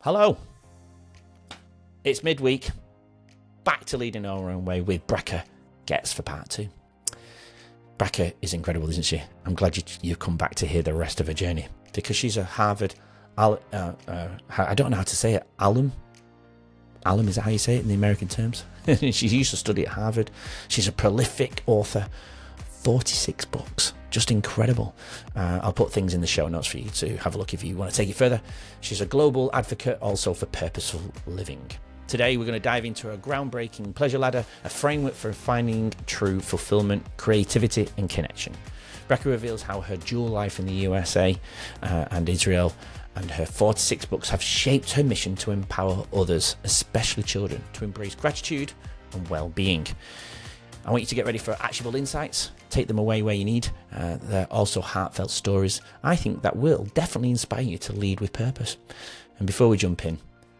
Hello. It's midweek. Back to leading our own way with Bracha Goetz for part 2. Bracha is incredible, isn't she? I'm glad you've come back to hear the rest of her journey, because she's a Harvard, I don't know how to say it, alum? Alum, is that how you say it in the American terms? She used to study at Harvard. She's a prolific author. 46 books. Just incredible. I'll put things in the show notes for you to have a look if you want to take it further. She's a global advocate also for purposeful living. Today, we're going to dive into a groundbreaking pleasure ladder, a framework for finding true fulfilment, creativity, and connection. Bracha reveals how her dual life in the USA and Israel and her 46 books have shaped her mission to empower others, especially children, to embrace gratitude and well-being. I want you to get ready for actionable insights. Take them away where you need. They're also heartfelt stories, I think, that will definitely inspire you to lead with purpose. And before we jump in,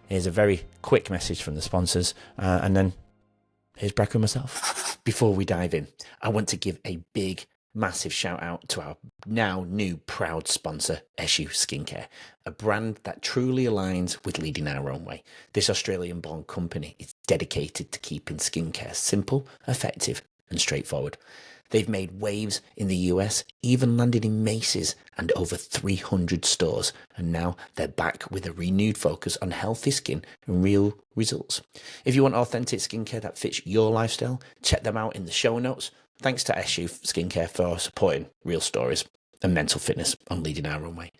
here's a very quick message from the sponsors, and then here's Bracha and myself. Before we dive in, I want to give a big, massive shout out to our now new proud sponsor, Eshu Skincare, a brand that truly aligns with leading our own way. This Australian-born company is dedicated to keeping skincare simple, effective, and straightforward. They've made waves in the US, even landed in Macy's and over 300 stores, and now they're back with a renewed focus on healthy skin and real results. If you want authentic skincare that fits your lifestyle, check them out in the show notes. Thanks to Eshu Skincare for supporting real stories and mental fitness on leading our own way.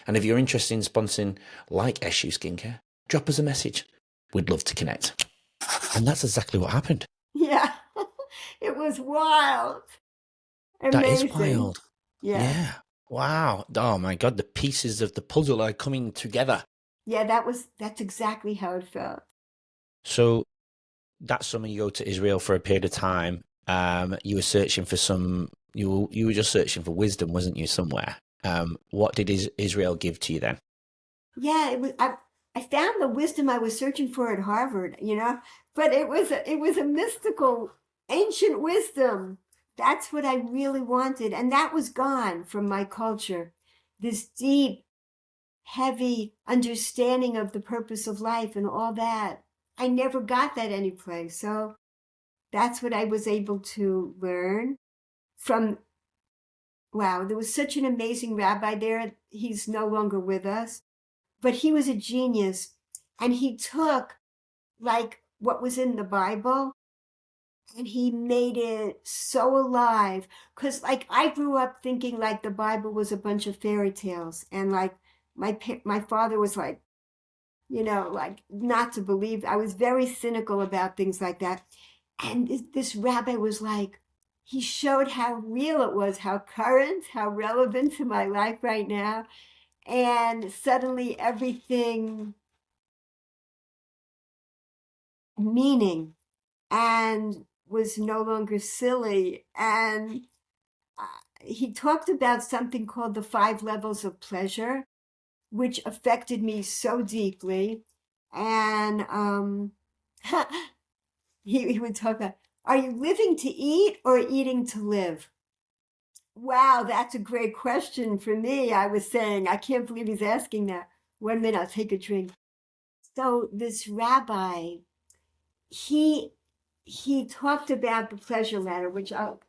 And if you're interested in sponsoring like Eshu Skincare, drop us a message. We'd love to connect. And that's exactly what happened. Yeah, it was wild. That is Amazing. wild. Yeah. Wow. Oh my God, the pieces of the puzzle are coming together. Yeah, that's exactly how it felt. So that summer you go to Israel for a period of time. You were searching for you were just searching for wisdom, wasn't you, somewhere? What did Israel give to you then? Yeah, it was. I found the wisdom I was searching for at Harvard, but it was a mystical, ancient wisdom. That's what I really wanted, and that was gone from my culture. This deep, heavy understanding of the purpose of life and all that. I never got that anyplace. So that's what I was able to learn from. Wow, there was such an amazing rabbi there. He's no longer with us, but he was a genius. And he took like what was in the Bible and he made it so alive. Because like I grew up thinking like the Bible was a bunch of fairy tales. And like my father was like, like not to believe. I was very cynical about things like that. And this rabbi was like, he showed how real it was, how current, how relevant to my life right now. And suddenly everything meaning and was no longer silly. And he talked about something called the 5 levels of pleasure, which affected me so deeply. And he would talk about, are you living to eat or eating to live? Wow, that's a great question for me. I was saying, I can't believe he's asking that. 1 minute, I'll take a drink. So this rabbi, he talked about the pleasure ladder, which I'll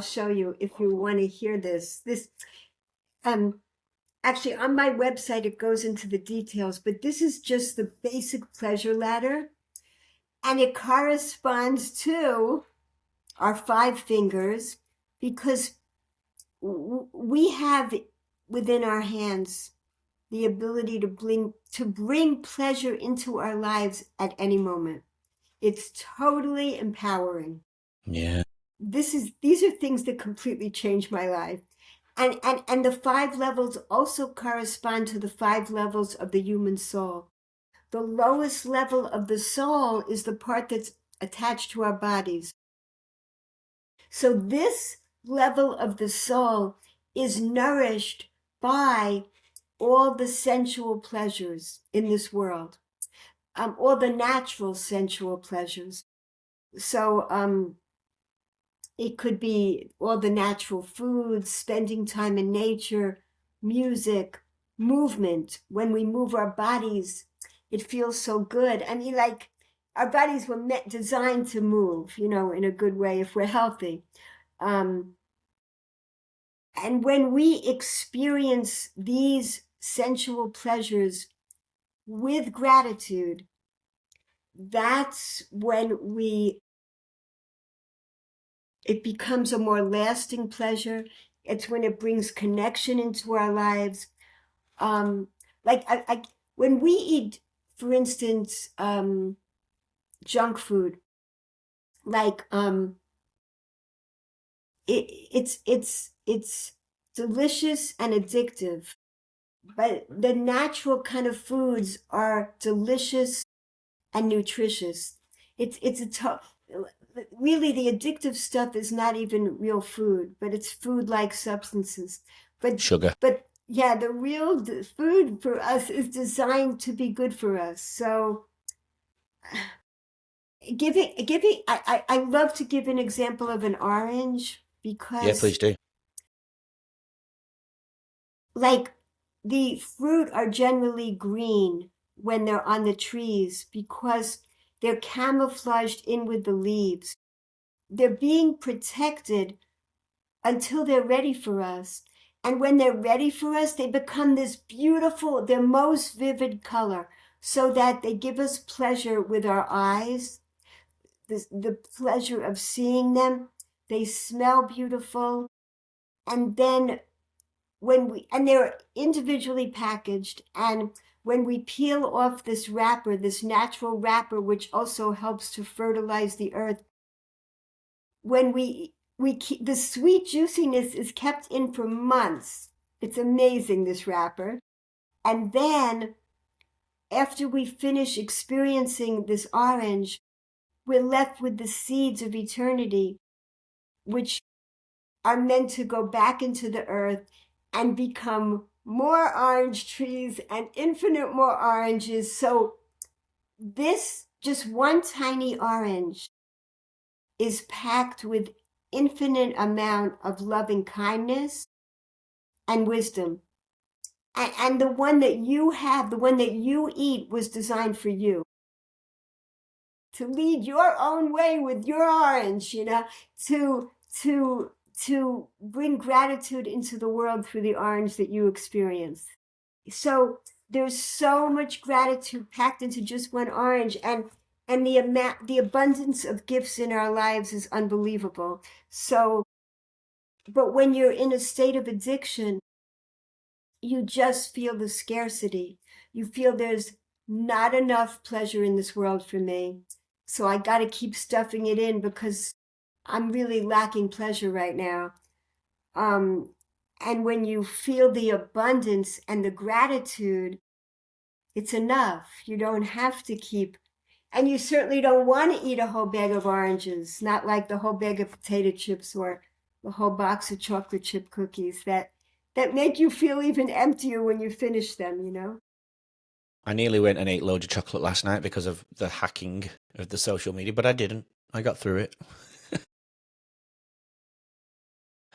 show you if you want to hear this. Actually on my website it goes into the details, but this is just the basic pleasure ladder, and it corresponds to our 5 fingers, because we have within our hands the ability to bring pleasure into our lives at any moment. It's totally empowering. Yeah. These are things that completely changed my life. And the 5 levels also correspond to the 5 levels of the human soul. The lowest level of the soul is the part that's attached to our bodies. So this level of the soul is nourished by all the sensual pleasures in this world, all the natural sensual pleasures. So it could be all the natural foods, spending time in nature, music, movement. When we move our bodies, it feels so good. I mean, like, our bodies were designed to move, in a good way if we're healthy. And when we experience these sensual pleasures with gratitude, that's when it becomes a more lasting pleasure. It's when it brings connection into our lives. Like when we eat, for instance, junk food, like it's delicious and addictive, but the natural kind of foods are delicious and nutritious. It's really, the addictive stuff is not even real food, but it's food-like substances. Sugar. But yeah, the real food for us is designed to be good for us. So I love to give an example of an orange, because Yeah, please do. like, the fruit are generally green when they're on the trees because they're camouflaged in with the leaves. They're being protected until they're ready for us. And when they're ready for us, they become this beautiful, their most vivid color, so that they give us pleasure with our eyes, the pleasure of seeing them. They smell beautiful. And then and they're individually packaged. And when we peel off this wrapper, this natural wrapper, which also helps to fertilize the earth, when we keep, the sweet juiciness is kept in for months. It's amazing, this wrapper. And then after we finish experiencing this orange, we're left with the seeds of eternity, which are meant to go back into the earth and become more orange trees and infinite more oranges. So this, just one tiny orange, is packed with infinite amount of loving kindness and wisdom. And the one that you have, the one that you eat, was designed for you to lead your own way with your orange, to bring gratitude into the world through the orange that you experience. So there's so much gratitude packed into just one orange, and the abundance of gifts in our lives is unbelievable. So, but when you're in a state of addiction, you just feel the scarcity. You feel there's not enough pleasure in this world for me. So I got to keep stuffing it in because I'm really lacking pleasure right now. And when you feel the abundance and the gratitude, it's enough. You don't have to keep, and you certainly don't want to eat a whole bag of oranges, not like the whole bag of potato chips or the whole box of chocolate chip cookies that make you feel even emptier when you finish them. I nearly went and ate loads of chocolate last night because of the hacking of the social media, but I didn't. I got through it.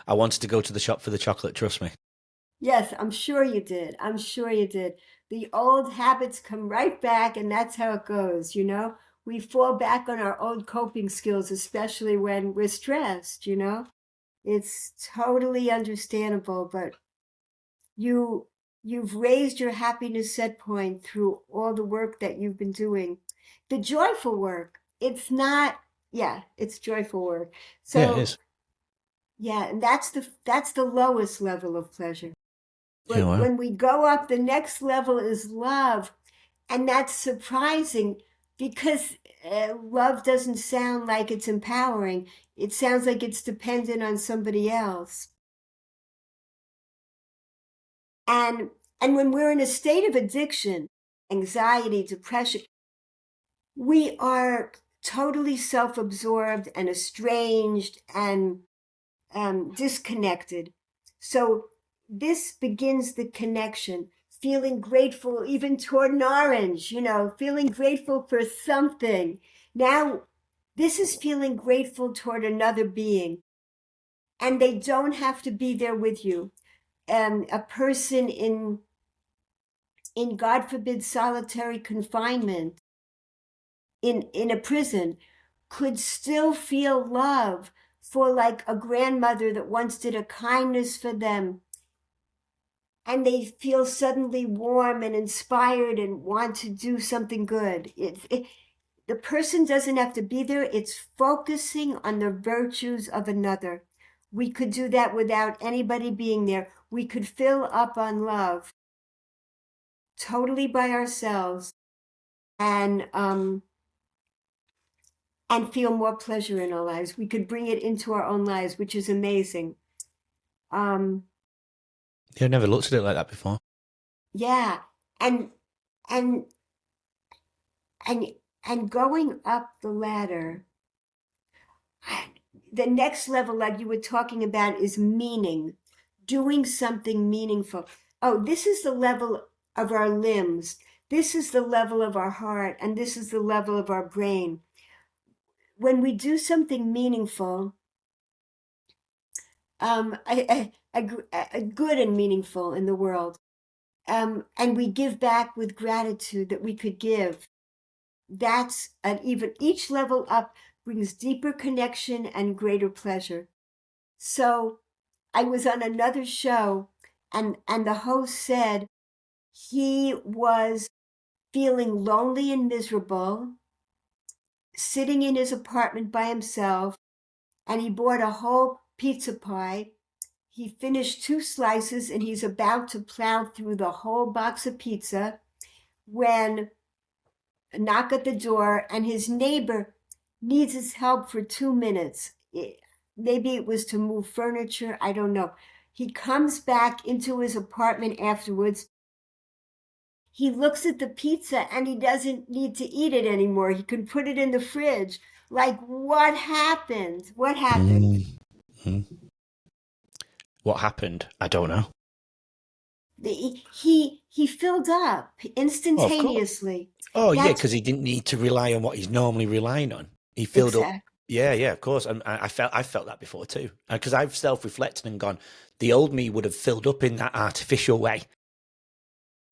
I wanted to go to the shop for the chocolate, trust me. Yes, I'm sure you did. I'm sure you did. The old habits come right back, and that's how it goes. We fall back on our old coping skills, especially when we're stressed. It's totally understandable, but you've raised your happiness set point through all the work that you've been doing. The joyful work. It's not, yeah, it's joyful work. So Yeah, it is. Yeah, and that's the lowest level of pleasure. But Yeah, well. when we go up, the next level is love. And that's surprising because love doesn't sound like it's empowering. It sounds like it's dependent on somebody else. And when we're in a state of addiction, anxiety, depression, we are totally self-absorbed and estranged and disconnected. So this begins the connection, feeling grateful even toward an orange, feeling grateful for something. Now, this is feeling grateful toward another being, and they don't have to be there with you. A person in in, God forbid, solitary confinement in a prison could still feel love for like a grandmother that once did a kindness for them, and they feel suddenly warm and inspired and want to do something good. The person doesn't have to be there. It's focusing on the virtues of another. We could do that without anybody being there. We could fill up on love totally by ourselves, and feel more pleasure in our lives. We could bring it into our own lives, which is amazing. Yeah, I've never looked at it like that before. Yeah, and and and going up the ladder, the next level, like you were talking about, is meaning, doing something meaningful. Oh, this is the level of our limbs. This is the level of our heart, and this is the level of our brain. When we do something meaningful, a good and meaningful in the world, and we give back with gratitude that we could give, that's even each level up brings deeper connection and greater pleasure. So I was on another show, and the host said he was feeling lonely and miserable, sitting in his apartment by himself, and he bought a whole pizza pie. He finished 2 slices, and he's about to plow through the whole box of pizza when a knock at the door, and his neighbor needs his help for 2 minutes. Maybe it was to move furniture, I don't know. He comes back into his apartment afterwards. He looks at the pizza and he doesn't need to eat it anymore. He can put it in the fridge. Like, what happened? What happened? What happened? I don't know. He filled up instantaneously. Oh, yeah, because he didn't need to rely on what he's normally relying on. He filled up. Yeah, of course. And I felt that before too. Because I've self-reflected and gone, the old me would have filled up in that artificial way.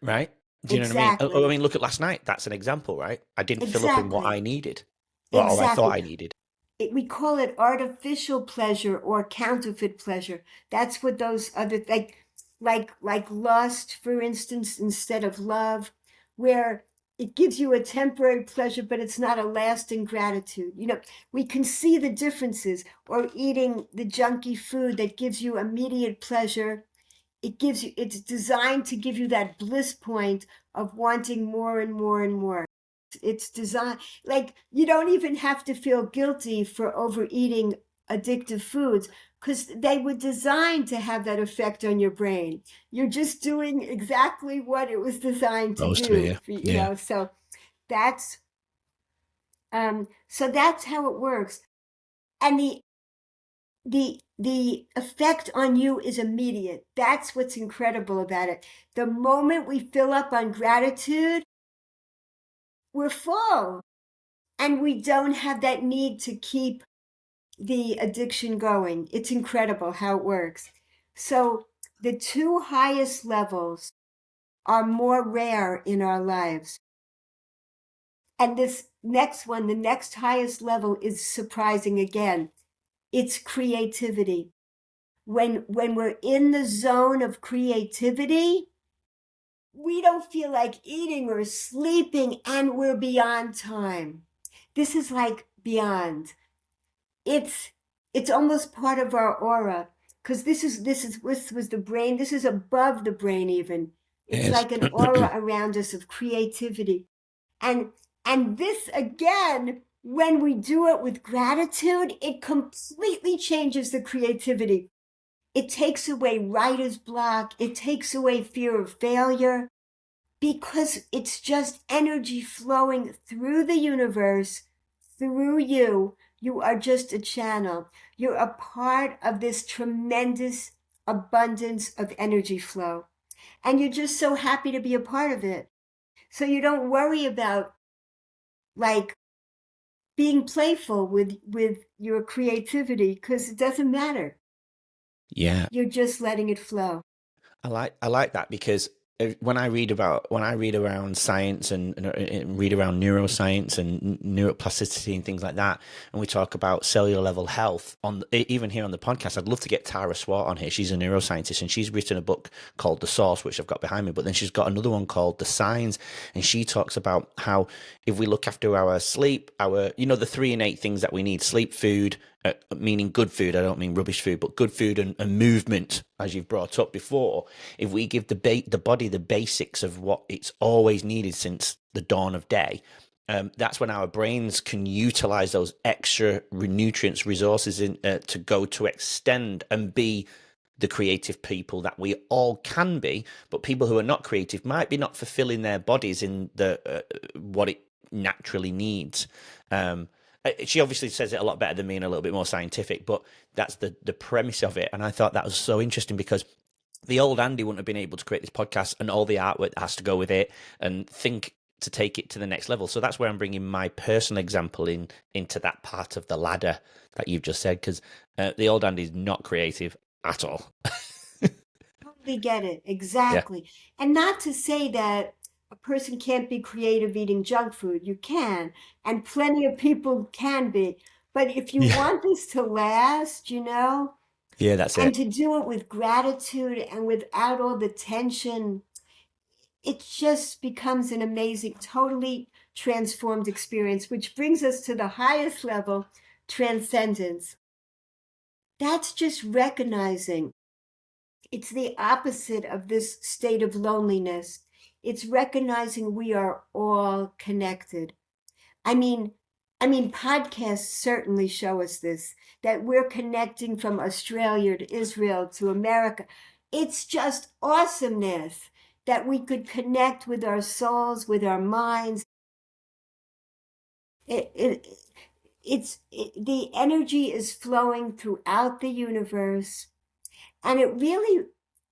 Right? Do you know what I mean? I mean, look at last night. That's an example, right? I didn't fill up in what I needed. Well, I thought I needed. We call it artificial pleasure or counterfeit pleasure. That's what those other, like lust, for instance, instead of love, where it gives you a temporary pleasure, but it's not a lasting gratitude. You know, we can see the differences. Or eating the junky food that gives you immediate pleasure. It's designed to give you that bliss point of wanting more and more and more. It's designed, like, you don't even have to feel guilty for overeating addictive foods, because they were designed to have that effect on your brain. You're just doing exactly what it was designed to do. You know, so that's how it works. And the effect on you is immediate. That's what's incredible about it. The moment we fill up on gratitude, we're full, and we don't have that need to keep the addiction going. It's incredible how it works. So the 2 highest levels are more rare in our lives. And this next one, the next highest level, is surprising again. It's creativity. When we're in the zone of creativity, we don't feel like eating or sleeping, and we're beyond time. This is like beyond. It's almost part of our aura, because this was the brain. This is above the brain even. It's like an aura around us of creativity. And this, again, when we do it with gratitude, it completely changes the creativity. It takes away writer's block. It takes away fear of failure, because it's just energy flowing through the universe, through you. You are just a channel. You're a part of this tremendous abundance of energy flow. And you're just so happy to be a part of it. So you don't worry about, like, being playful with your creativity, because it doesn't matter. Yeah. You're just letting it flow. I like that, because when I read around science and read around neuroscience and neuroplasticity and things like that, and we talk about cellular level health even here on the podcast, I'd love to get Tara Swart on here. She's a neuroscientist and she's written a book called The Source, which I've got behind me. But then she's got another one called The Signs, and she talks about how if we look after our sleep, the 3 innate things that we need: sleep, food, meaning good food. I don't mean rubbish food, but good food and movement, as you've brought up before. If we give the body the basics of what it's always needed since the dawn of day, that's when our brains can utilize those extra nutrients, resources to go to extend and be the creative people that we all can be. But people who are not creative might be not fulfilling their bodies in the what it naturally needs. She obviously says it a lot better than me and a little bit more scientific, but that's the premise of it. And I thought that was so interesting because the old Andy wouldn't have been able to create this podcast and all the artwork that has to go with it and think to take it to the next level. So that's where I'm bringing my personal example into that part of the ladder that you've just said, because the old Andy is not creative at all. Totally get it. Exactly. Yeah. And not to say that a person can't be creative eating junk food. You can. And plenty of people can be. But if you want this to last, yeah, that's and it. to do it with gratitude and without all the tension, it just becomes an amazing, totally transformed experience, which brings us to the highest level, transcendence. That's just recognizing it's the opposite of this state of loneliness. It's recognizing we are all connected. I mean, podcasts certainly show us this, that we're connecting from Australia to Israel to America. It's just awesomeness that we could connect with our souls, with our minds. The energy is flowing throughout the universe. And it really,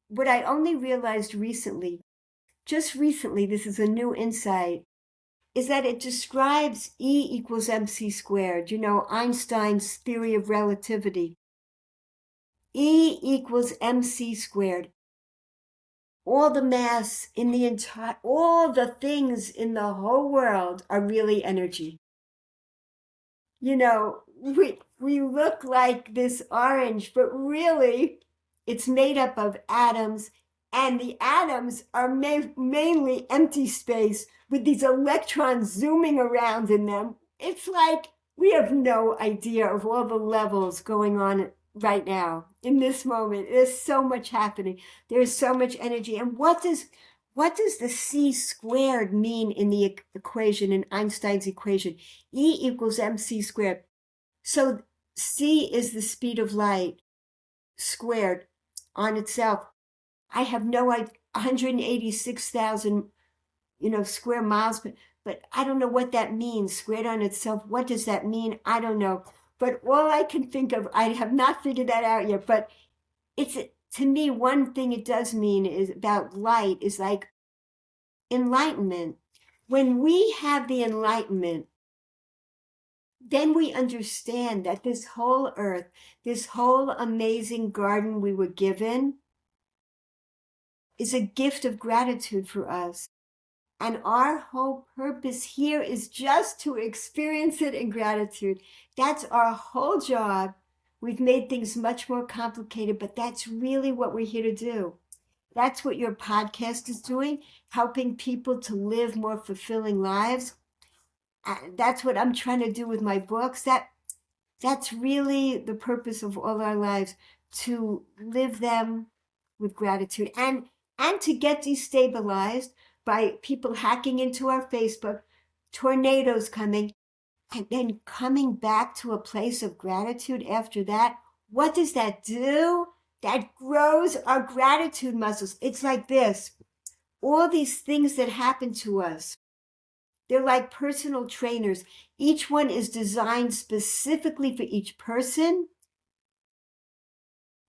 what I only realized recently, just recently, this is a new insight, is that it describes E equals mc squared, Einstein's theory of relativity. E equals mc squared. All the mass in all the things in the whole world are really energy. We look like this orange, but really it's made up of atoms, and the atoms are mainly empty space with these electrons zooming around in them. It's like we have no idea of all the levels going on right now in this moment. There's so much happening. There's so much energy. And what does the c squared mean in the equation, in Einstein's equation? E equals mc squared. So c is the speed of light squared on itself. I have no idea, 186,000, square miles, but I don't know what that means, squared on itself. What does that mean? I don't know. But all I can think of, I have not figured that out yet, but it's, to me, one thing it does mean is about light is like enlightenment. When we have the enlightenment, then we understand that this whole earth, this whole amazing garden we were given, is a gift of gratitude for us. And our whole purpose here is just to experience it in gratitude. That's our whole job. We've made things much more complicated, but that's really what we're here to do. That's what your podcast is doing, helping people to live more fulfilling lives. That's what I'm trying to do with my books. That's really the purpose of all our lives, to live them with gratitude and to get destabilized by people hacking into our Facebook, tornadoes coming, and then coming back to a place of gratitude after that. What does that do? That grows our gratitude muscles. It's like this. All these things that happen to us, they're like personal trainers. Each one is designed specifically for each person.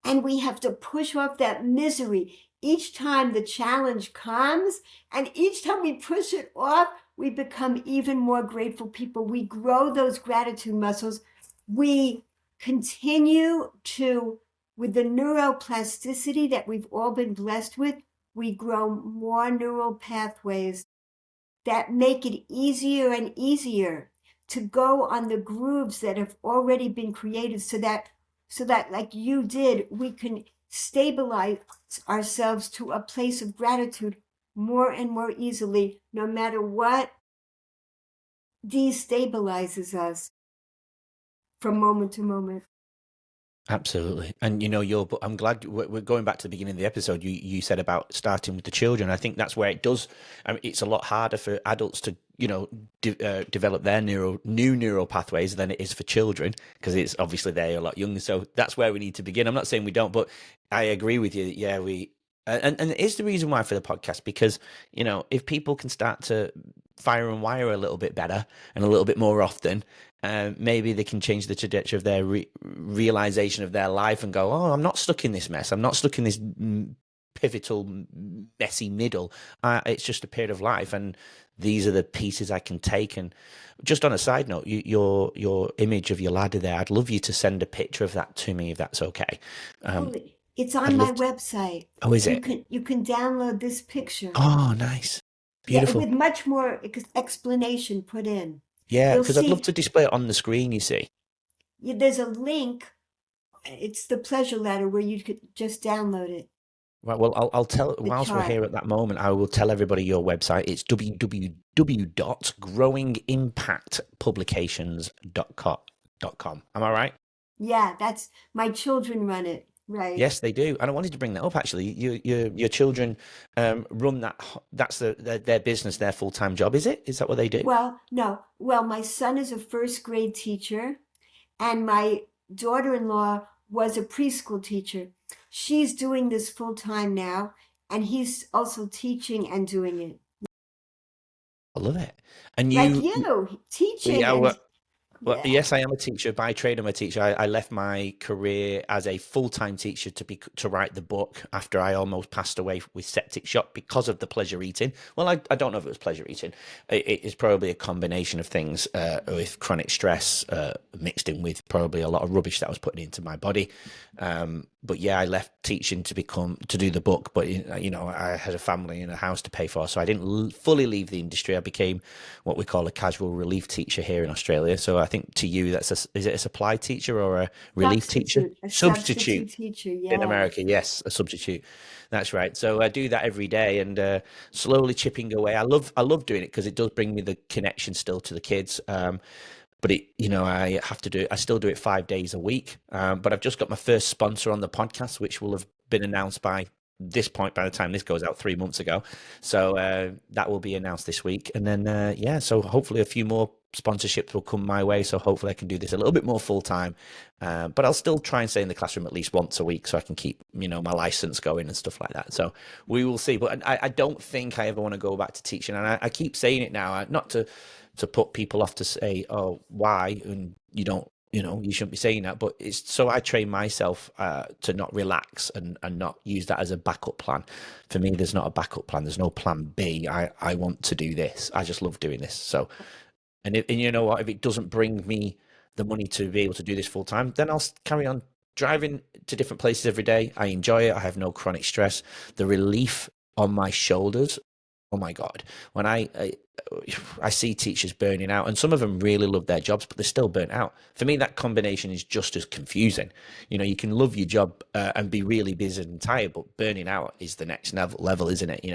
And we have to push off that misery each time the challenge comes. And each time we push it off, we become even more grateful people. We grow those gratitude muscles. We continue to, with the neuroplasticity that we've all been blessed with, we grow more neural pathways that make it easier and easier to go on the grooves that have already been created, so that like you did, we can stabilize ourselves to a place of gratitude more and more easily, no matter what destabilizes us from moment to moment. Absolutely. And I'm glad we're going back to the beginning of the episode. You said about starting with the children. I think that's where it does. I mean, it's a lot harder for adults to, develop their new neural pathways than it is for children, because it's obviously they're a lot younger. So that's where we need to begin. I'm not saying we don't, but I agree with you. Yeah, and it is the reason why for the podcast, because, if people can start to fire and wire a little bit better and a little bit more often, maybe they can change the trajectory of their realization of their life and go, oh, I'm not stuck in this mess. I'm not stuck in this pivotal, messy middle. It's just a period of life, and these are the pieces I can take. And just on a side note, your image of your ladder there, I'd love you to send a picture of that to me, if that's okay. It's I'd on my love to. website. Oh, is it? You can download this picture. Oh, nice. Yeah, Beautiful. with much more explanation put in. Yeah, You'll because I'd love see, to display it on the screen, you see. there's a link. It's the pleasure ladder where you could just download it. Right, well, I'll tell, The whilst we're chart. here at that moment, I will tell everybody your website. It's www.growingimpactpublications.com. Am I right? Yeah, that's my children run it. Right. Yes, they do. And I wanted to bring that up, actually. Your children run that. That's their business, their full-time job, is it? Is that what they do? Well, no. Well, my son is a first grade teacher, and my daughter-in-law was a preschool teacher. She's doing this full time now, and he's also teaching and doing it. I love it. And Like you, you, teaching yeah, and well, yeah. yes, I am a teacher by trade. I'm a teacher. I left my career as a full-time teacher to write the book after I almost passed away with septic shock because of the pleasure eating. Well, I don't know if it was pleasure eating. It is probably a combination of things, with chronic stress mixed in with probably a lot of rubbish that I was putting into my body. But yeah, I left teaching to do the book. But I had a family and a house to pay for, so I didn't fully leave the industry. I became what we call a casual relief teacher here in Australia. So I think to you, is it a supply teacher or a relief teacher? A Substitute substitute teacher, in yes. America, yes, a substitute. That's right. So I do that every day, and slowly chipping away. I love doing it because it does bring me the connection still to the kids. But I have to do it. I still do it 5 days a week. But I've just got my first sponsor on the podcast, which will have been announced by this point by the time this goes out 3 months ago. So that will be announced this week. And then, so hopefully a few more sponsorships will come my way. So hopefully I can do this a little bit more full time. But I'll still try and stay in the classroom at least once a week so I can keep, my license going and stuff like that. So we will see. But I don't think I ever want to go back to teaching. And I keep saying it now, not to put people off to say, oh, why? And you don't, you shouldn't be saying that. But it's so I train myself to not relax and not use that as a backup plan. For me, there's not a backup plan. There's no plan B. I want to do this. I just love doing this. So, and you know what? If it doesn't bring me the money to be able to do this full time, then I'll carry on driving to different places every day. I enjoy it. I have no chronic stress. The relief on my shoulders. Oh my God. When I see teachers burning out, and some of them really love their jobs, but they're still burnt out. For me, that combination is just as confusing. You can love your job and be really busy and tired, but burning out is the next level, isn't it?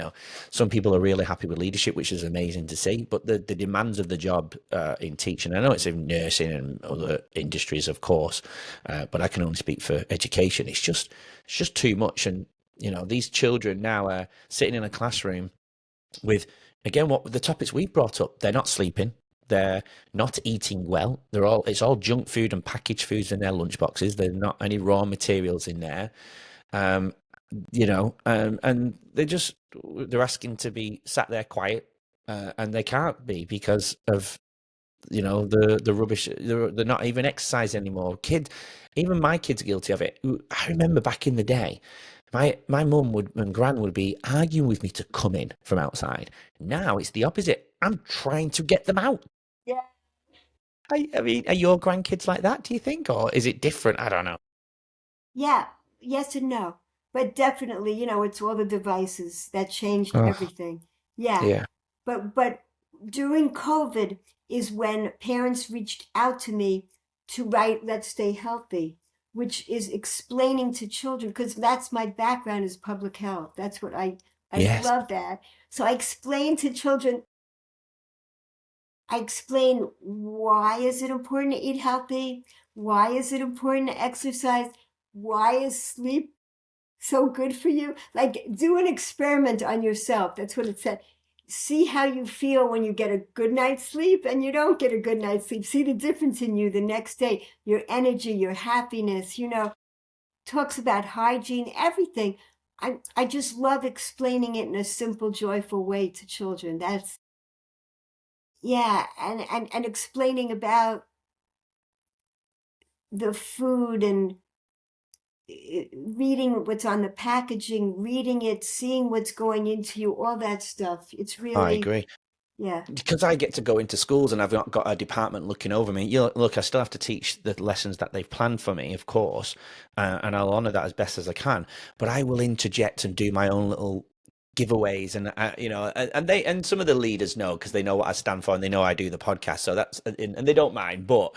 Some people are really happy with leadership, which is amazing to see, but the demands of the job in teaching, I know it's in nursing and other industries, of course, but I can only speak for education. It's just too much. And, these children now are sitting in a classroom with, again, what the topics we brought up. They're not sleeping, they're not eating well, it's all junk food and packaged foods in their lunch boxes. There's not any raw materials in there. um and they're asking to be sat there quiet, and they can't be because of the rubbish. They're not even exercising anymore. Even my kids are guilty of it. I remember back in the day, my mum and gran would be arguing with me to come in from outside. Now it's the opposite. I'm trying to get them out. Yeah. I mean, are your grandkids like that, do you think? Or is it different? I don't know. Yeah. Yes and no. but definitely, it's all the devices that changed Oh, everything. Yeah. yeah. But during COVID is when parents reached out to me to write Let's Stay Healthy, which is explaining to children, because that's my background is public health. That's what I Yes. love that. So I explain to children, I explain why is it important to eat healthy? Why is it important to exercise? Why is sleep so good for you? Like, do an experiment on yourself. That's what it said. See how you feel when you get a good night's sleep and you don't get a good night's sleep. See the difference in you the next day, your energy, your happiness, talks about hygiene, everything. I just love explaining it in a simple, joyful way to children. That's, yeah, and explaining about the food and reading what's on the packaging, reading it, seeing what's going into you, all that stuff. It's I really, agree. yeah. Because I get to go into schools and I've not got a department looking over me. Look, I still have to teach the lessons that they've planned for me, of course, and I'll honour that as best as I can. But I will interject and do my own little giveaways, and and some of the leaders know because they know what I stand for and they know I do the podcast, so that's and they don't mind. But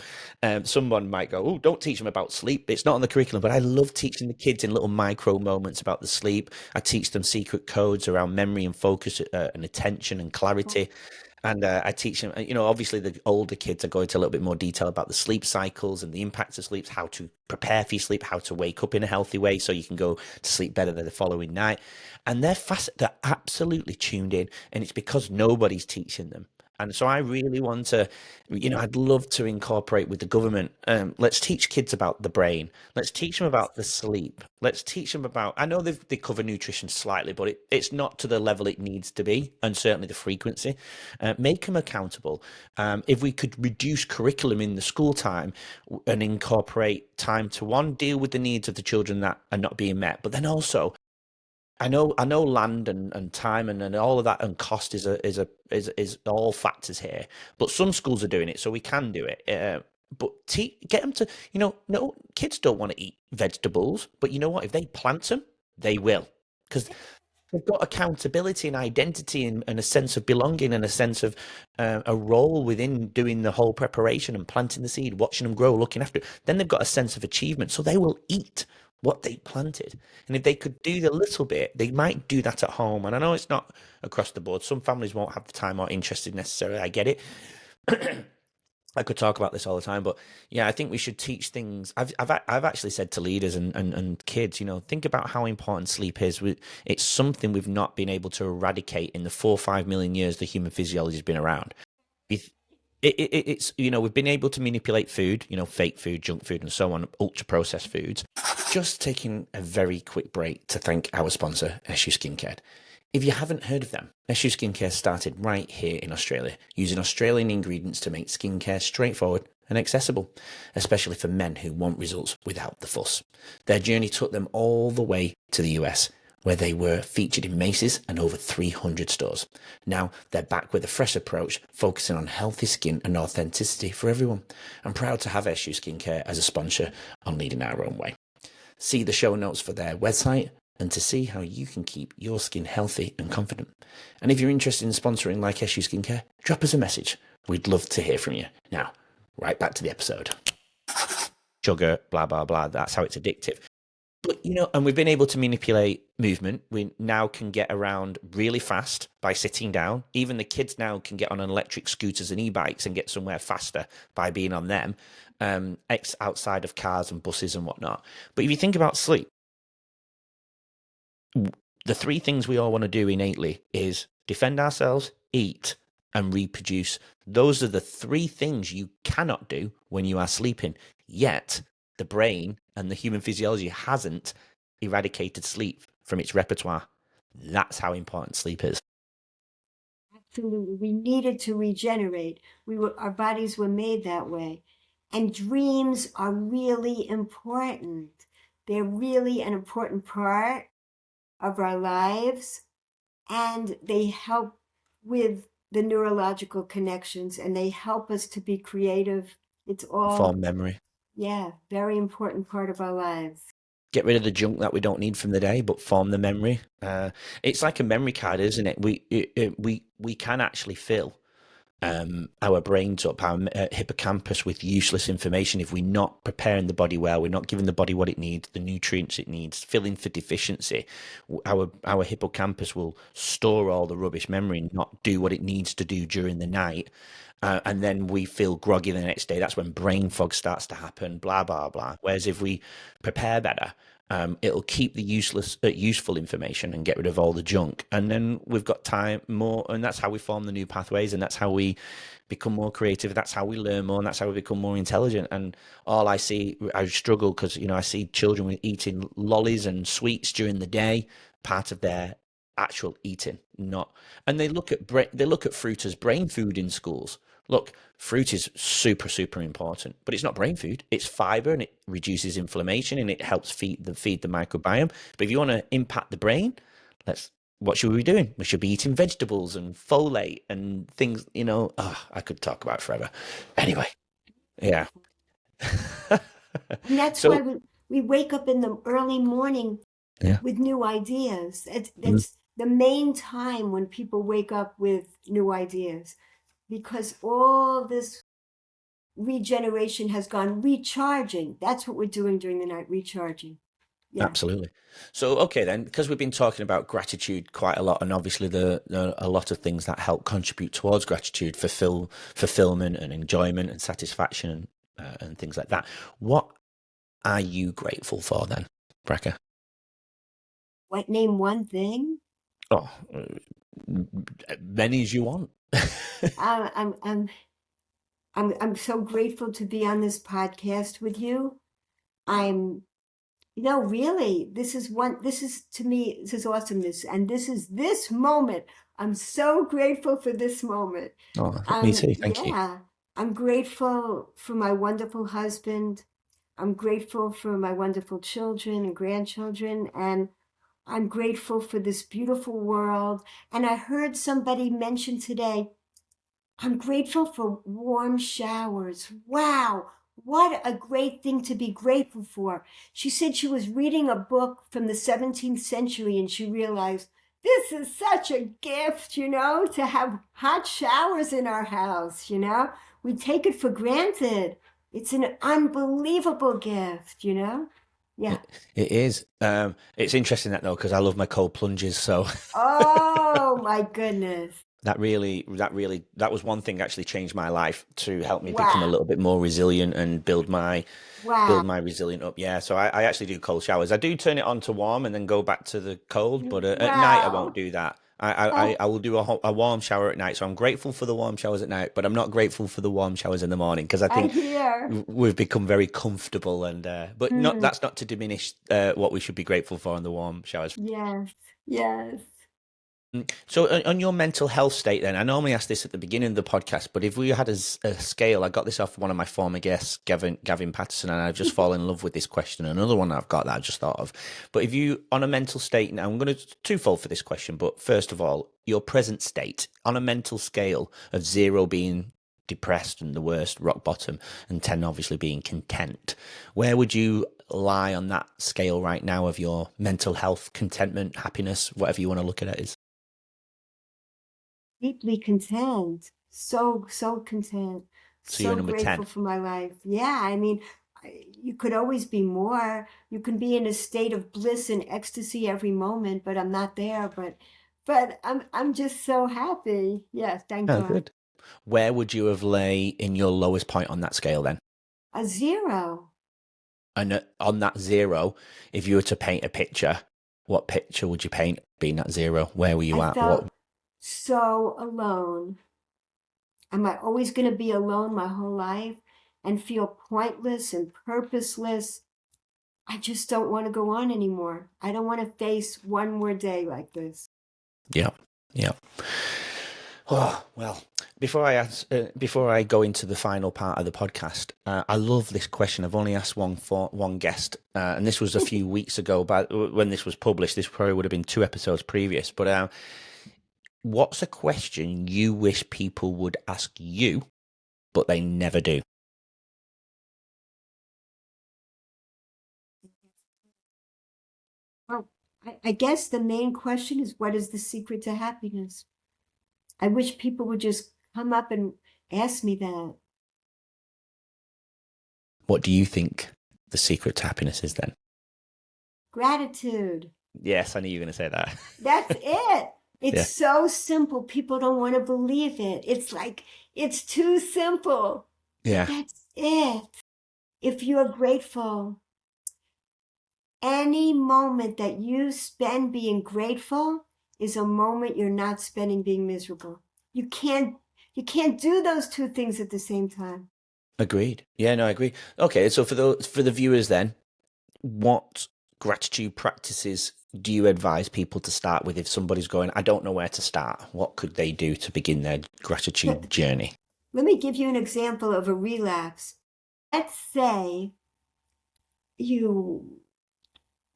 someone might go, "Oh, don't teach them about sleep. It's not on the curriculum." But I love teaching the kids in little micro moments about the sleep. I teach them secret codes around memory and focus and attention and clarity. And I teach them, obviously the older kids are going into a little bit more detail about the sleep cycles and the impacts of sleep, how to prepare for your sleep, how to wake up in a healthy way so you can go to sleep better than the following night. And they're absolutely tuned in. And it's because nobody's teaching them. And so I really want to, I'd love to incorporate with the government. Let's teach kids about the brain. Let's teach them about the sleep. Let's teach them about, I know they cover nutrition slightly, but it's not to the level it needs to be, and certainly the frequency. Make them accountable. If we could reduce curriculum in the school time and incorporate time to one, deal with the needs of the children that are not being met, but then also I know land and time and all of that and cost is all factors here. But some schools are doing it, so we can do it. But get them to, no, kids don't want to eat vegetables, but you know what? If they plant them, they will, because they've got accountability and identity and a sense of belonging and a sense of a role within doing the whole preparation and planting the seed, watching them grow, looking after it. Then they've got a sense of achievement, so they will eat what they planted. And if they could do a little bit, they might do that at home. And I know it's not across the board. Some families won't have the time or interested necessarily. I get it. I could talk about this all the time, but yeah, I think we should teach things. I've actually said to leaders and kids, think about how important sleep is. It's something we've not been able to eradicate in the 4 or 5 million years the human physiology has been around. If it's we've been able to manipulate food, fake food, junk food, and so on, ultra processed foods. Just taking a very quick break to thank our sponsor, SU Skincare. If you haven't heard of them, SU Skincare started right here in Australia, using Australian ingredients to make skincare straightforward and accessible, especially for men who want results without the fuss. Their journey took them all the way to the US, where they were featured in Macy's and over 300 stores. Now they're back with a fresh approach, focusing on healthy skin and authenticity for everyone. I'm proud to have SU Skincare as a sponsor on Leading Our Own Way. See the show notes for their website and to see how you can keep your skin healthy and confident. And if you're interested in sponsoring like SU Skincare, drop us a message. We'd love to hear from you. Now, right back to the episode. Sugar, blah, blah, blah. That's how it's addictive. But, and we've been able to manipulate movement. We now can get around really fast by sitting down. Even the kids now can get on electric scooters and e-bikes and get somewhere faster by being on them, outside of cars and buses and whatnot. But if you think about sleep, the three things we all want to do innately is defend ourselves, eat, and reproduce. Those are the three things you cannot do when you are sleeping. Yet the brain and the human physiology hasn't eradicated sleep from its repertoire. That's how important sleep is. Absolutely. We needed to regenerate. Our bodies were made that way. And dreams are really important. They're really an important part of our lives, and they help with the neurological connections, and they help us to be creative. It's all, Form memory. yeah, very important part of our lives. get rid of the junk that we don't need from the day, but form the memory. It's like a memory card, isn't it? We can actually fill our brains up, our hippocampus with useless information if we're not preparing the body well. We're not giving the body what it needs, the nutrients it needs, filling for deficiency. Our hippocampus will store all the rubbish memory and not do what it needs to do during the night. And then we feel groggy the next day. That's when brain fog starts to happen, blah, blah, blah. Whereas if we prepare better, it'll keep the useful information and get rid of all the junk. And then we've got time more, and that's how we form the new pathways, and that's how we become more creative. That's how we learn more, and that's how we become more intelligent. And all I see, I struggle because, I see children with eating lollies and sweets during the day, part of their actual eating, not. And they look at fruit as brain food in schools. Look, fruit is super, super important, but it's not brain food. It's fiber and it reduces inflammation and it helps feed the microbiome. But if you want to impact the brain, what should we be doing? We should be eating vegetables and folate and things, I could talk about it forever. Anyway, yeah. And that's So, why we wake up in the early morning yeah. with new ideas. It's, Mm. it's the main time when people wake up with new ideas, because all this regeneration has gone recharging. That's what we're doing during the night, recharging. Yeah. Absolutely. So, okay, then, because we've been talking about gratitude quite a lot, and obviously a lot of things that help contribute towards gratitude, fulfillment and enjoyment and satisfaction and things like that. What are you grateful for then, Bracha? What, name one thing? Oh, many as you want. I'm I'm I'm so grateful to be on this podcast with you. I'm really, this is to me, this is awesomeness. And this moment. I'm so grateful for this moment. Oh, me too. Thank you. Yeah, I'm grateful for my wonderful husband. I'm grateful for my wonderful children and grandchildren. And I'm grateful for this beautiful world. And I heard somebody mention today, I'm grateful for warm showers. Wow, what a great thing to be grateful for. She said she was reading a book from the 17th century and she realized this is such a gift, to have hot showers in our house. We take it for granted. It's an unbelievable gift. Yeah. It is. It's interesting that though, because I love my cold plunges. So Oh my goodness. that was one thing actually changed my life to help me become a Wow. little bit more resilient and build my Wow. resilient up. Yeah, so I actually do cold showers. I do turn it on to warm and then go back to the cold, but at night I won't Wow. do that. I will do a warm shower at night. So I'm grateful for the warm showers at night, but I'm not grateful for the warm showers in the morning because I I think hear. we've become very comfortable and but not Hmm. that's not to diminish what we should be grateful for in the warm showers. Yes. Yes. So on your mental health state then, I normally ask this at the beginning of the podcast, but if we had a scale, I got this off one of my former guests, Gavin Patterson, and I've just fallen in love with this question. Another one I've got that I just thought of. But if you, on a mental state, now I'm going to twofold for this question, but first of all, your present state on a mental scale of 0 being depressed and the worst, rock bottom, and 10 obviously being content, where would you lie on that scale right now of your mental health, contentment, happiness, whatever you want to look at it as? Deeply content. So, so content. So you're So number 10. grateful for my life. Yeah, I mean, you could always be more. You can be in a state of bliss and ecstasy every moment, but I'm not there. But I'm just so happy. Yes, thank Oh, God. good. Where would you have lay in your lowest point on that scale then? A 0. And on that 0, if you were to paint a picture, what picture would you paint being that 0? Where were I you at? What? felt so alone. Am I always going to be alone my whole life and feel pointless and purposeless? I just don't want to go on anymore. I don't want to face one more day like this. Yeah, yeah. Oh, well, before I go into the final part of the podcast, I love this question. I've only asked one guest, and this was a few weeks ago. But when this was published, this probably would have been 2 episodes previous. But what's a question you wish people would ask you, but they never do? I guess the main question is, what is the secret to happiness? I wish people would just come up and ask me that. What do you think the secret to happiness is then? Gratitude. Yes, I knew you were going to say that. That's it. It's Yeah. so simple. People don't want to believe it. It's like, it's too simple. Yeah. That's it. If you're grateful, any moment that you spend being grateful is a moment you're not spending being miserable. You can't do those two things at the same time. Agreed. Yeah, no, I agree. Okay, so for the viewers then, what gratitude practices do you advise people to start with if somebody's going, I don't know where to start? What could they do to begin their gratitude journey? Let me give you an example of a relapse. Let's say you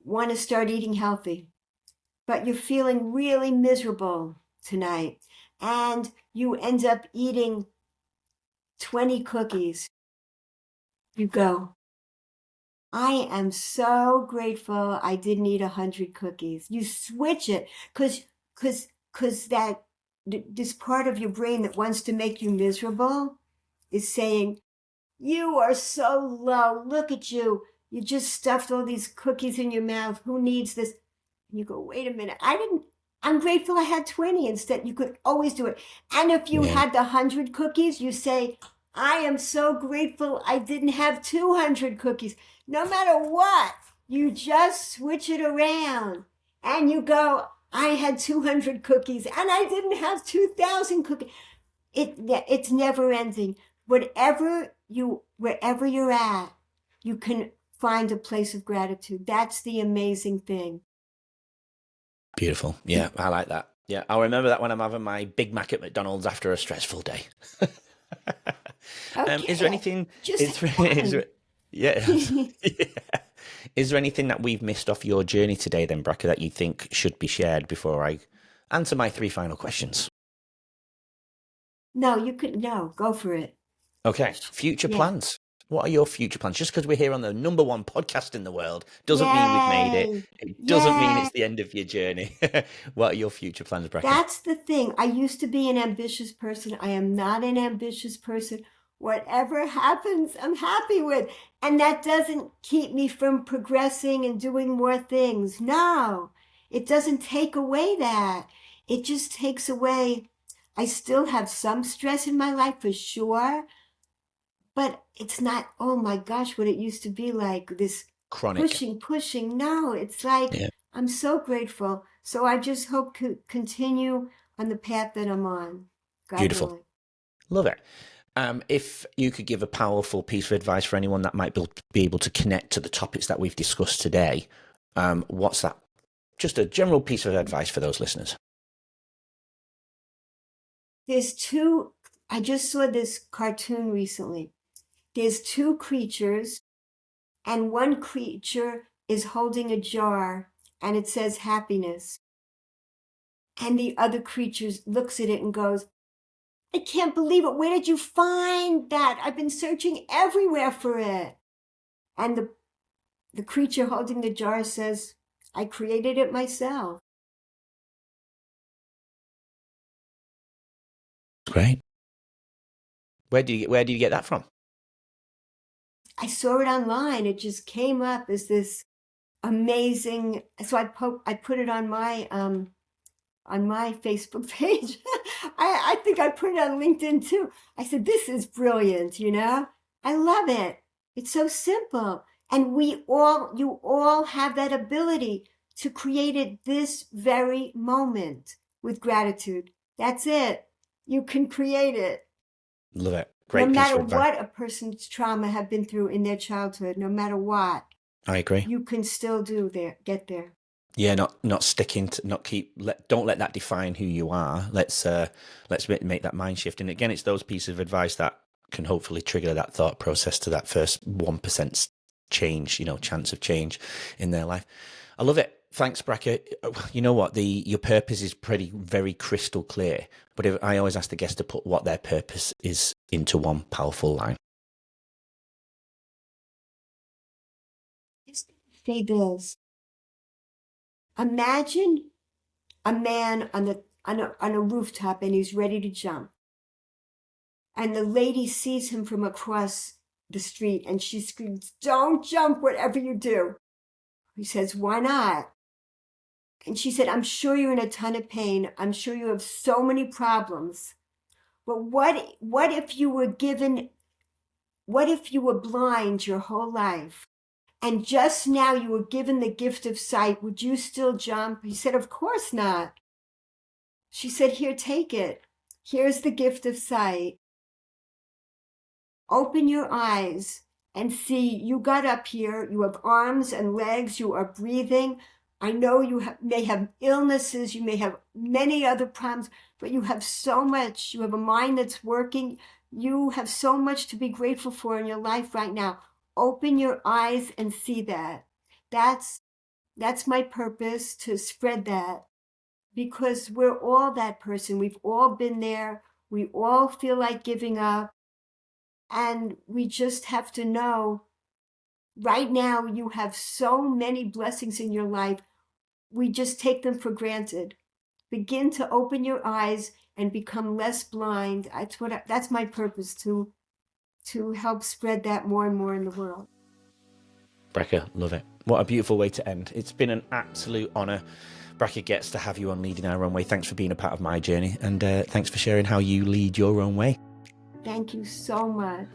want to start eating healthy, but you're feeling really miserable tonight, and you end up eating 20 cookies. You go, I am so grateful I didn't eat 100 cookies. You switch it because that this part of your brain that wants to make you miserable is saying, you are so low. Look at you. You just stuffed all these cookies in your mouth. Who needs this? And you go, wait a minute. I'm grateful I had 20 instead. You could always do it. And if you had the 100 cookies, you say, I am so grateful I didn't have 200 cookies. No matter what, you just switch it around and you go, I had 200 cookies and I didn't have 2,000 cookies. It's never ending. Wherever you're at, you can find a place of gratitude. That's the amazing thing. Beautiful. Yeah, I like that. Yeah, I'll remember that when I'm having my Big Mac at McDonald's after a stressful day. Okay. Is there anything? Yeah. Is there anything that we've missed off your journey today, then, Bracha, that you think should be shared before I answer my 3 final questions? No, go for it. Okay. Future plans. What are your future plans? Just because we're here on the #1 podcast in the world doesn't mean we've made it. It doesn't mean it's the end of your journey. What are your future plans, Bracha? That's the thing. I used to be an ambitious person. I am not an ambitious person. Whatever happens, I'm happy with. And that doesn't keep me from progressing and doing more things. No, it doesn't take away that. It just takes away. I still have some stress in my life for sure, but it's not, oh my gosh, what it used to be like, this Chronic. pushing. No, it's like, I'm so grateful. So I just hope to continue on the path that I'm on. God Beautiful. willing. Love it. If you could give a powerful piece of advice for anyone that might be able to connect to the topics that we've discussed today, what's that? Just a general piece of advice for those listeners. I just saw this cartoon recently. There's 2 creatures, and one creature is holding a jar, and it says happiness. And the other creature looks at it and goes, I can't believe it. Where did you find that? I've been searching everywhere for it. And the creature holding the jar says, I created it myself. Great. Where do you get that from? I saw it online. It just came up as this amazing. So I put it on my Facebook page. I think I put it on LinkedIn too. I said, this is brilliant, I love it. It's so simple. And you all have that ability to create it this very moment with gratitude. That's it. You can create it. Love it. Great. No matter what a person's trauma have been through in their childhood, no matter what. I agree. You can still get there. Yeah, not sticking to, don't let that define who you are. Let's make that mind shift. And again, it's those pieces of advice that can hopefully trigger that thought process to that first 1% change, chance of change in their life. I love it. Thanks, Bracha. You know what? Your purpose is very crystal clear. But I always ask the guests to put what their purpose is into one powerful line. Just say this. Imagine a man on a rooftop and he's ready to jump. And the lady sees him from across the street and she screams, "Don't jump, whatever you do." He says, "Why not?" And she said, "I'm sure you're in a ton of pain. I'm sure you have so many problems. But what if you were blind your whole life? And just now you were given the gift of sight. Would you still jump?" He said, "Of course not." She said, "Here, take it. Here's the gift of sight. Open your eyes and see you got up here. You have arms and legs. You are breathing. I know you may have illnesses. You may have many other problems, but you have so much. You have a mind that's working. You have so much to be grateful for in your life right now. Open your eyes and see that." That's my purpose, to spread that, because we're all that person. We've all been there. We all feel like giving up. And we just have to know, right now you have so many blessings in your life. We just take them for granted. Begin to open your eyes and become less blind. That's my purpose, to help spread that more and more in the world. Bracha, love it. What a beautiful way to end. It's been an absolute honour, Bracha Goetz, to have you on Leading Our Own Way. Thanks for being a part of my journey, and thanks for sharing how you lead your own way. Thank you so much.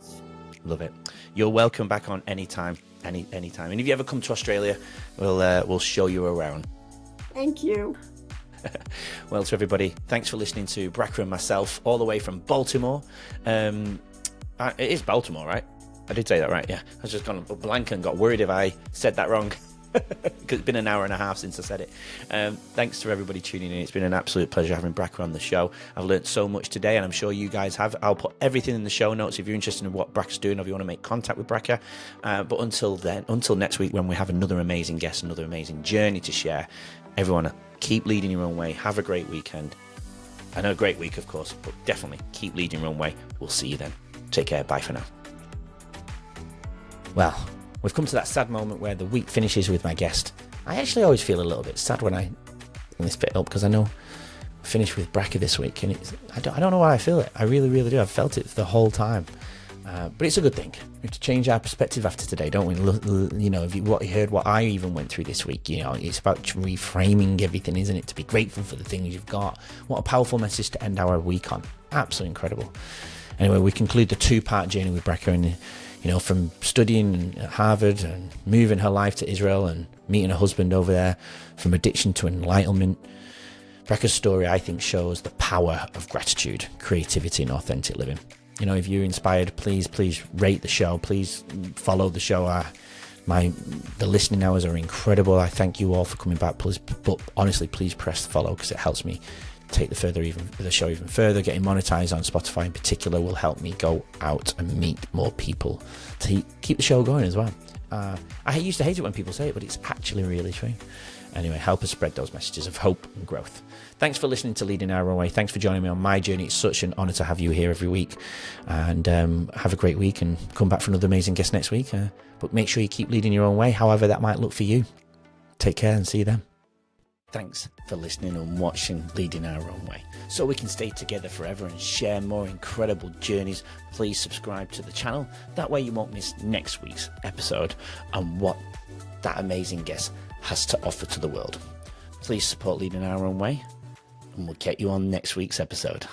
Love it. You're welcome back on anytime. Anytime. And if you ever come to Australia, we'll show you around. Thank you. Well, to everybody, thanks for listening to Bracha and myself, all the way from Baltimore. It is Baltimore, right? I did say that right, yeah. I was just gone blank and got worried if I said that wrong. Because it's been an hour and a half since I said it. Thanks to everybody tuning in. It's been an absolute pleasure having Bracha on the show. I've learned so much today, and I'm sure you guys have. I'll put everything in the show notes if you're interested in what Bracha's doing, or if you want to make contact with Bracha. But until next week, when we have another amazing guest, another amazing journey to share, everyone, keep leading your own way. Have a great weekend. I know, a great week, of course, but definitely keep leading your own way. We'll see you then. Take care. Bye for now. Well, we've come to that sad moment where the week finishes with my guest. I actually always feel a little bit sad when I bring this bit up, because I know I finished with Bracha this week, and I don't know why I feel it. I really, really do. I've felt it the whole time. But it's a good thing. We have to change our perspective after today, don't we? You know, if you heard what I even went through this week, you know, it's about reframing everything, isn't it? To be grateful for the things you've got. What a powerful message to end our week on. Absolutely incredible. Anyway, we conclude the 2-part journey with Bracha, and you know, from studying at Harvard and moving her life to Israel and meeting her husband over there, from addiction to enlightenment. Bracha's story, I think, shows the power of gratitude, creativity, and authentic living. You know, if you're inspired, please rate the show. Please follow the show. The listening hours are incredible. I thank you all for coming back. Please, but honestly, please press follow, because it helps me take the show even further. Getting monetized on Spotify in particular will help me go out and meet more people to keep the show going as well. I used to hate it when people say it, but it's actually really true. Anyway, help us spread those messages of hope and growth. Thanks for listening to Leading Our Own Way. Thanks for joining me on my journey. It's such an honor to have you here every week, and have a great week, and come back for another amazing guest next week. But make sure you keep leading your own way, however that might look for you. Take care and see you then. Thanks for listening and watching Leading Our Own Way. So we can stay together forever and share more incredible journeys, please subscribe to the channel. That way you won't miss next week's episode and what that amazing guest has to offer to the world. Please support Leading Our Own Way, and we'll get you on next week's episode.